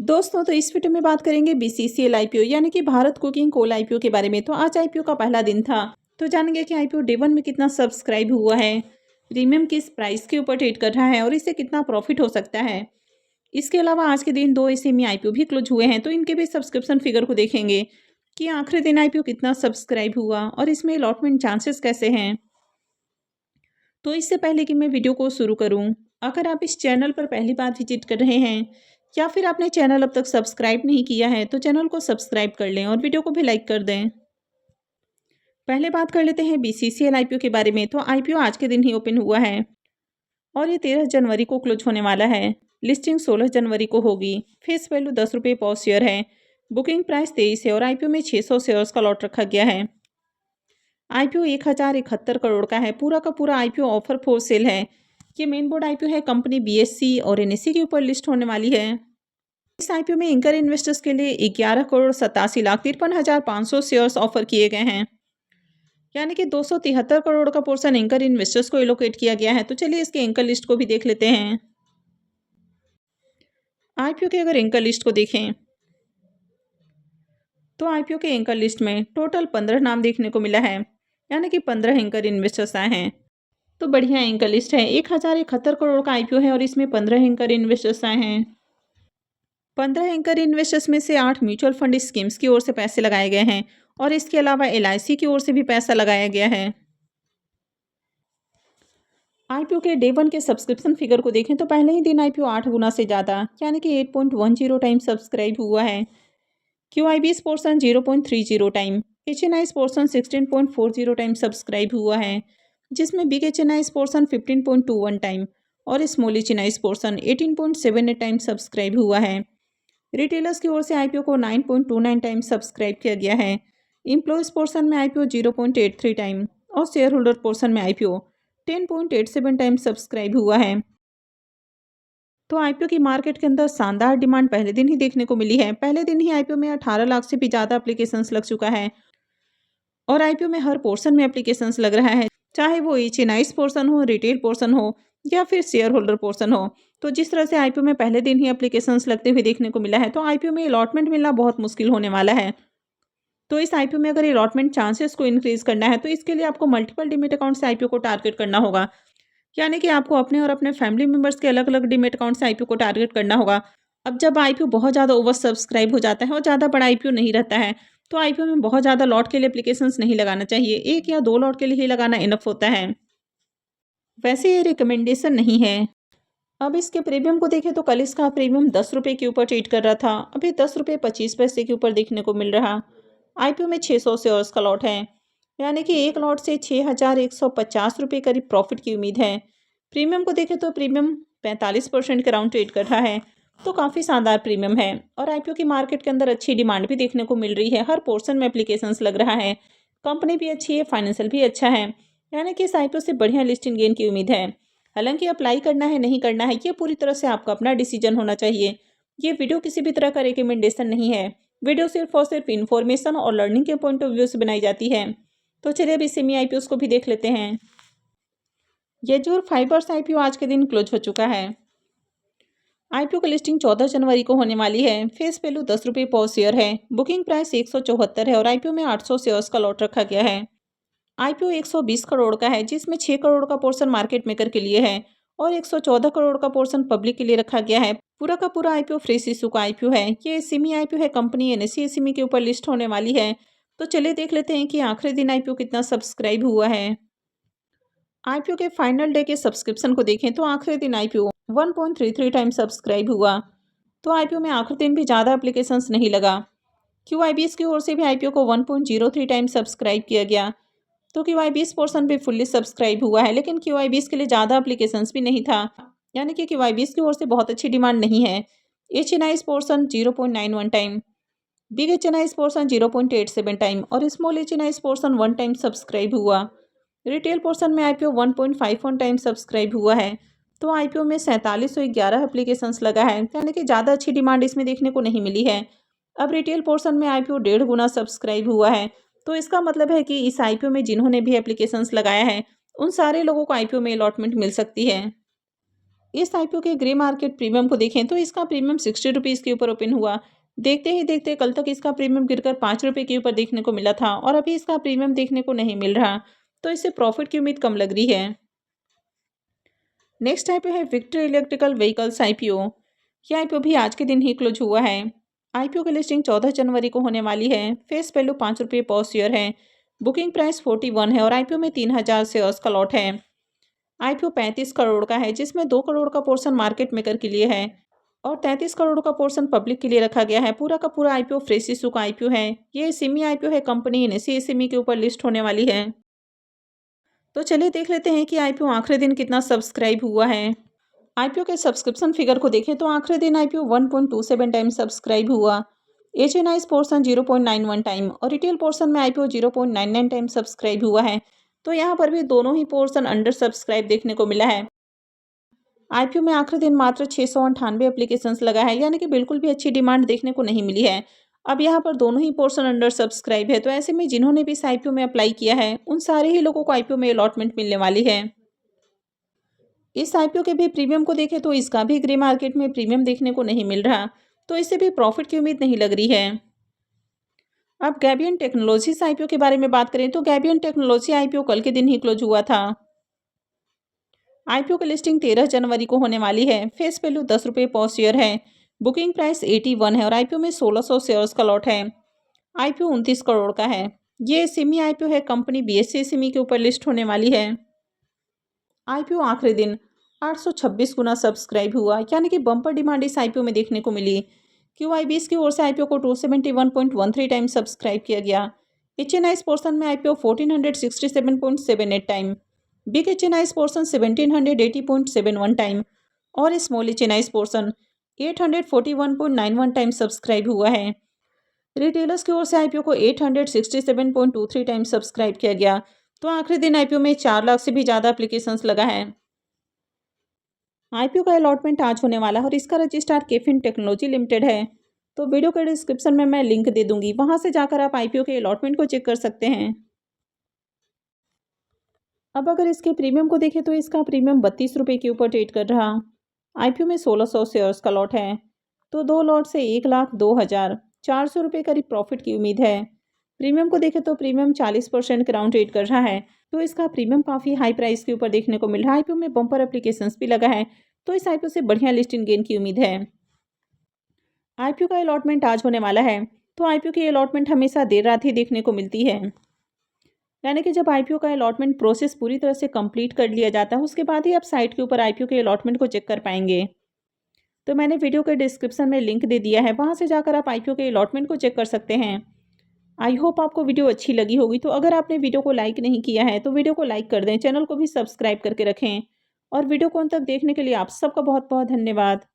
दोस्तों, तो इस वीडियो में बात करेंगे बीसीसीएल आईपीओ यानी कि भारत कुकिंग कोल आईपीओ के बारे में। तो आज आईपीओ का पहला दिन था, तो जानेंगे कि आईपीओ डे 1 में कितना सब्सक्राइब हुआ है, प्रीमियम किस प्राइस के ऊपर ट्रेड कर रहा है और इससे कितना प्रॉफिट हो सकता है। इसके अलावा आज के दिन 2 एसएमई आईपीओ भी क्लोज हुए हैं, तो इनके भी सब्सक्रिप्शन फिगर को देखेंगे कि आखिरी दिन आईपीओ कितना सब्सक्राइब हुआ और इसमें अलॉटमेंट चांसेस कैसे हैं। तो इससे पहले कि मैं वीडियो को शुरू करूं, अगर आप इस चैनल पर पहली बार विजिट कर रहे हैं या फिर आपने चैनल अब तक सब्सक्राइब नहीं किया है तो चैनल को सब्सक्राइब कर लें और वीडियो को भी लाइक कर दें। पहले बात कर लेते हैं बीसीसीएल आईपीओ के बारे में। तो आईपीओ आज के दिन ही ओपन हुआ है और ये 13 जनवरी को क्लोज होने वाला है। लिस्टिंग 16 जनवरी को होगी। फेस वैल्यू 10 रुपये पर शेयर है। बुकिंग प्राइस 23 है और आईपीओ में 600 शेयर्स का लॉट रखा गया है। आईपीओ 1071 करोड़ का है। पूरा का पूरा आईपीओ ऑफर फॉर सेल है। ये मेन बोर्ड आईपीओ है। कंपनी बीएससी और एनएससी के ऊपर लिस्ट होने वाली है। इस आईपीओ में एंकर इन्वेस्टर्स के लिए 11,87,53,500 शेयर्स ऑफर किए गए हैं, यानी कि 273 करोड़ का पोर्शन एंकर इन्वेस्टर्स को एलोकेट किया गया है। तो चलिए इसके एंकर लिस्ट को भी देख लेते हैं। आईपीओ के अगर एंकर लिस्ट को देखें तो आईपीओ के एंकर लिस्ट में टोटल 15 नाम देखने को मिला है, यानी कि 15 एंकर इन्वेस्टर्स आए हैं। तो बढ़िया एंकर लिस्ट है। 1071 करोड़ का आईपीओ है और इसमें 15 एंकर इन्वेस्टर्स आए हैं। 15 एंकर इन्वेस्टर्स में से 8 म्यूचुअल फंड स्कीम्स की ओर से पैसे लगाए गए हैं और इसके अलावा एलआईसी की ओर से भी पैसा लगाया गया है। आईपीओ के डे 1 के सब्सक्रिप्शन फिगर को देखें तो पहले ही दिन आईपीओ 8 गुना से ज़्यादा यानी कि 8.10 टाइम सब्सक्राइब हुआ है। QIBs portion 0.30 time, HNIs portion 16.40 time subscribe हुआ है, जिसमें बिग एचएनआईस पोर्सन 15.21 टाइम और small HNIs portion 18.78 time subscribe हुआ है। रिटेलर्स की ओर से आईपीओ को 9.29 टाइम सब्सक्राइब किया गया है। एम्प्लॉयज पोर्सन में आईपीओ 0.83 टाइम और शेयर होल्डर पोर्सन में आईपीओ 10.87 टाइम सब्सक्राइब हुआ है। तो आईपीओ की मार्केट के अंदर शानदार डिमांड पहले दिन ही देखने को मिली है। पहले दिन ही आईपीओ में 18 लाख से भी ज़्यादा एप्लीकेशंस लग चुका है और आईपीओ में हर पोर्शन में एप्लीकेशंस लग रहा है, चाहे वो एचएनआईस पोर्शन हो, रिटेल पोर्शन हो या फिर शेयर होल्डर पोर्शन हो। तो जिस तरह से आईपीओ में पहले दिन ही एप्लीकेशंस लगते हुए देखने को मिला है, तो आईपीओ में अलॉटमेंट मिलना बहुत मुश्किल होने वाला है। तो इस आईपीओ में अगर अलॉटमेंट चांसेस को इंक्रीज करना है तो इसके लिए आपको मल्टीपल डीमेट अकाउंट से आईपीओ को टारगेट करना होगा, यानी कि आपको अपने और अपने फैमिली मेंबर्स के अलग अलग डीमेट अकाउंट से आईपीओ को टारगेट करना होगा। अब जब आईपीओ बहुत ज़्यादा ओवर सब्सक्राइब हो जाता है और ज़्यादा बड़ा आईपीओ नहीं रहता है, तो आईपीओ में बहुत ज़्यादा लॉट के लिए एप्लीकेशंस नहीं लगाना चाहिए। 1 या 2 लॉट के लिए ही लगाना इनफ होता है। वैसे ये रिकमेंडेशन नहीं है। अब इसके प्रीमियम को देखें तो कल इसका प्रीमियम 10 रुपये के ऊपर ट्रेड कर रहा था, अभी 10 रुपये 25 पैसे के ऊपर देखने को मिल रहा। आईपीओ में 600 शेयर्स का लॉट है, यानी कि एक लॉट से 6,150 रुपये करीब प्रॉफिट की उम्मीद है। प्रीमियम को देखें तो प्रीमियम 45% के राउंड ट्रेड कर रहा है, तो काफ़ी शानदार प्रीमियम है और आईपीओ की मार्केट के अंदर अच्छी डिमांड भी देखने को मिल रही है। हर पोर्शन में एप्लीकेशंस लग रहा है, कंपनी भी अच्छी है, फाइनेंशियल भी अच्छा है, यानी कि इस आईपीओ से बढ़िया लिस्टिंग गेन की उम्मीद है। हालांकि अप्लाई करना है नहीं करना है ये पूरी तरह से आपका अपना डिसीजन होना चाहिए। ये वीडियो किसी भी तरह का रिकमेंडेशन नहीं है। वीडियो सिर्फ और सिर्फ इन्फॉर्मेशन और लर्निंग के पॉइंट ऑफ व्यू से बनाई जाती है। तो चलिए अभी सेमी आईपीओ को भी देख लेते हैं। येजूर फाइबर्स आईपीओ आज के दिन क्लोज हो चुका है। आईपीओ की लिस्टिंग 14 जनवरी को होने वाली है। फेस वैल्यू 10 रुपये पर शेयर है। बुकिंग प्राइस 174 है और आईपीओ में 800 शेयर्स का लॉट रखा गया है। आईपीओ 120 करोड़ का है, जिसमें 6 करोड़ का पोर्शन मार्केट मेकर के लिए है और 114 करोड़ का पोर्शन पब्लिक के लिए रखा गया है। पूरा का पूरा आईपीओ फ्रेश इशू का आईपीओ है। ये एसएमई आईपीओ है। कंपनी एनएससी एसएमई के ऊपर लिस्ट होने वाली है। तो चलिए देख लेते हैं कि आखिरी दिन आईपीओ कितना सब्सक्राइब हुआ है। आईपीओ के फाइनल डे के सब्सक्रिप्शन को देखें तो आखिरी दिन आईपीओ 1.33 टाइम सब्सक्राइब हुआ। तो आईपीओ में आखिरी दिन भी ज़्यादा एप्लीकेशंस नहीं लगा। क्यूआईबीएस की ओर से भी आईपीओ को 1.03 टाइम सब्सक्राइब किया गया। तो क्यूआईबीएस पोर्शन भी फुल्ली सब्सक्राइब हुआ है, लेकिन क्यूआईबीएस के लिए ज़्यादा एप्लीकेशंस भी नहीं था, यानी कि क्यूआईबीएस की ओर से बहुत अच्छी डिमांड नहीं है। HNIs portion 0.91 time, big HNIs portion 0.87 time और small HNIs portion 1 time subscribe हुआ। रिटेल पोर्शन में आईपीओ 1.51 टाइम सब्सक्राइब हुआ है। तो आईपीओ में 4711 एप्लीकेशंस लगा है, यानी कि ज़्यादा अच्छी डिमांड इसमें देखने को नहीं मिली है। अब रिटेल पोर्शन में आईपीओ 1.5 गुना सब्सक्राइब हुआ है। तो इसका मतलब है कि इस आईपीओ में जिन्होंने भी एप्लीकेशंस लगाया है उन सारे लोगों को आईपीओ में अलॉटमेंट मिल सकती है। इस आईपीओ के ग्रे मार्केट प्रीमियम को देखें तो इसका प्रीमियम 60 रुपीज़ के ऊपर ओपन हुआ। देखते ही देखते कल तक इसका प्रीमियम गिरकर 5 रुपये के ऊपर देखने को मिला था और अभी इसका प्रीमियम देखने को नहीं मिल रहा, तो इससे प्रॉफिट की उम्मीद कम लग रही है। नेक्स्ट आईपीओ है विक्ट्री इलेक्ट्रिकल व्हीकल्स आईपीओ। यह आईपीओ भी आज के दिन ही क्लोज हुआ है। आईपीओ की लिस्टिंग 14 जनवरी को होने वाली है। फेस वैल्यू 5 रुपये पर शेयर है। बुकिंग प्राइस 41 है और आईपीओ में 3000 शेयर्स का लॉट है। आईपीओ 35 करोड़ का है, जिसमें 2 करोड़ का पोर्शन मार्केट मेकर के लिए है और 33 करोड़ का पोर्शन पब्लिक के लिए रखा गया है। पूरा का पूरा आईपीओ फ्रेश इशू का आईपीओ है। ये सेमी आईपीओ है, कंपनी एनएसई एसएमई के ऊपर लिस्ट होने वाली है। तो चलिए देख लेते हैं कि आईपीओ आखिरी दिन कितना सब्सक्राइब हुआ है। आईपीओ के सब्सक्रिप्शन फिगर को देखें तो आखिरी दिन आईपीओ 1.27 टाइम सब्सक्राइब हुआ। एचएनआईज पोर्शन 0.91 टाइम और रिटेल पोर्शन में आईपीओ 0.99 टाइम सब्सक्राइब हुआ है। तो यहाँ पर भी दोनों ही पोर्शन अंडर सब्सक्राइब देखने को मिला है। आईपीओ में आखिरी दिन मात्र 698 एप्लीकेशंस लगा है, यानी कि बिल्कुल भी अच्छी डिमांड देखने को नहीं मिली है। अब यहाँ पर दोनों ही पोर्शन अंडर सब्सक्राइब है, तो ऐसे में जिन्होंने भी इस आईपीओ में अप्लाई किया है उन सारे ही लोगों को आईपीओ में अलॉटमेंट मिलने वाली है। इस आईपीओ के भी प्रीमियम को देखें तो इसका भी ग्रे मार्केट में प्रीमियम देखने को नहीं मिल रहा, तो इससे भी प्रॉफिट की उम्मीद नहीं लग रही है। अब गैबियन टेक्नोलॉजीज आईपीओ के बारे में बात करें तो गैबियन टेक्नोलॉजी आईपीओ कल के दिन ही क्लोज हुआ था। आईपीओ की लिस्टिंग 13 जनवरी को होने वाली है। फेस वैल्यू 10 रुपये पर शेयर है। बुकिंग प्राइस 81 है और आईपीओ में 1600 शेयर्स का लॉट है। आईपीओ 29 करोड़ का है। ये सेमी आईपीओ है, कंपनी बीएसई सेमी के ऊपर लिस्ट होने वाली है। आईपीओ आखिरी दिन 826 गुना सब्सक्राइब हुआ, यानी कि बम्पर डिमांड इस आईपीओ में देखने को मिली। QIBs की ओर से आईपीओ को 271.13 टाइम सब्सक्राइब किया गया। एचएनआईज पोर्शन में IPO 1467.78 time, big HNIs portion 1780.71 time और small HNIs portion 841.91 time subscribe हुआ है। रिटेलर्स की ओर से आईपीओ को 867.23 टाइम सब्सक्राइब किया गया। तो आखिरी दिन आईपीओ में 4 लाख से भी ज़्यादा एप्लीकेशंस लगा है। आईपीओ का अलॉटमेंट आज होने वाला है और इसका रजिस्ट्रार केफिन टेक्नोलॉजी लिमिटेड है। तो वीडियो के डिस्क्रिप्शन में मैं लिंक दे दूंगी, वहां से जाकर आप आईपीओ के अलॉटमेंट को चेक कर सकते हैं। अब अगर इसके प्रीमियम को देखें तो इसका प्रीमियम 32 रुपये के ऊपर ट्रेड कर रहा। आईपीओ में 1600 शेयर्स का लॉट है, तो 2 लॉट से 1,02,400 रुपये करीब प्रॉफिट की उम्मीद है। प्रीमियम को देखें तो प्रीमियम 40% के राउंड ट्रेड कर रहा है, तो इसका प्रीमियम काफ़ी हाई प्राइस के ऊपर देखने को मिल रहा है। आईपीओ में बम्पर एप्लीकेशंस भी लगा है, तो इस आईपीओ से बढ़िया लिस्टिंग गेन की उम्मीद है। आईपीओ का अलॉटमेंट आज होने वाला है, तो आईपीओ की अलॉटमेंट हमेशा देर रात ही देखने को मिलती है, यानी कि जब आईपीओ का अलॉटमेंट प्रोसेस पूरी तरह से कंप्लीट कर लिया जाता है उसके बाद ही आप साइट के ऊपर आईपीओ के अलॉटमेंट को चेक कर पाएंगे। तो मैंने वीडियो के डिस्क्रिप्शन में लिंक दे दिया है, वहां से जाकर आप आईपीओ के अलॉटमेंट को चेक कर सकते हैं। आई होप आपको वीडियो अच्छी लगी होगी। तो अगर आपने वीडियो को लाइक नहीं किया है तो वीडियो को लाइक कर दें, चैनल को भी सब्सक्राइब करके रखें और वीडियो को अंत तक देखने के लिए आप सबका बहुत बहुत धन्यवाद।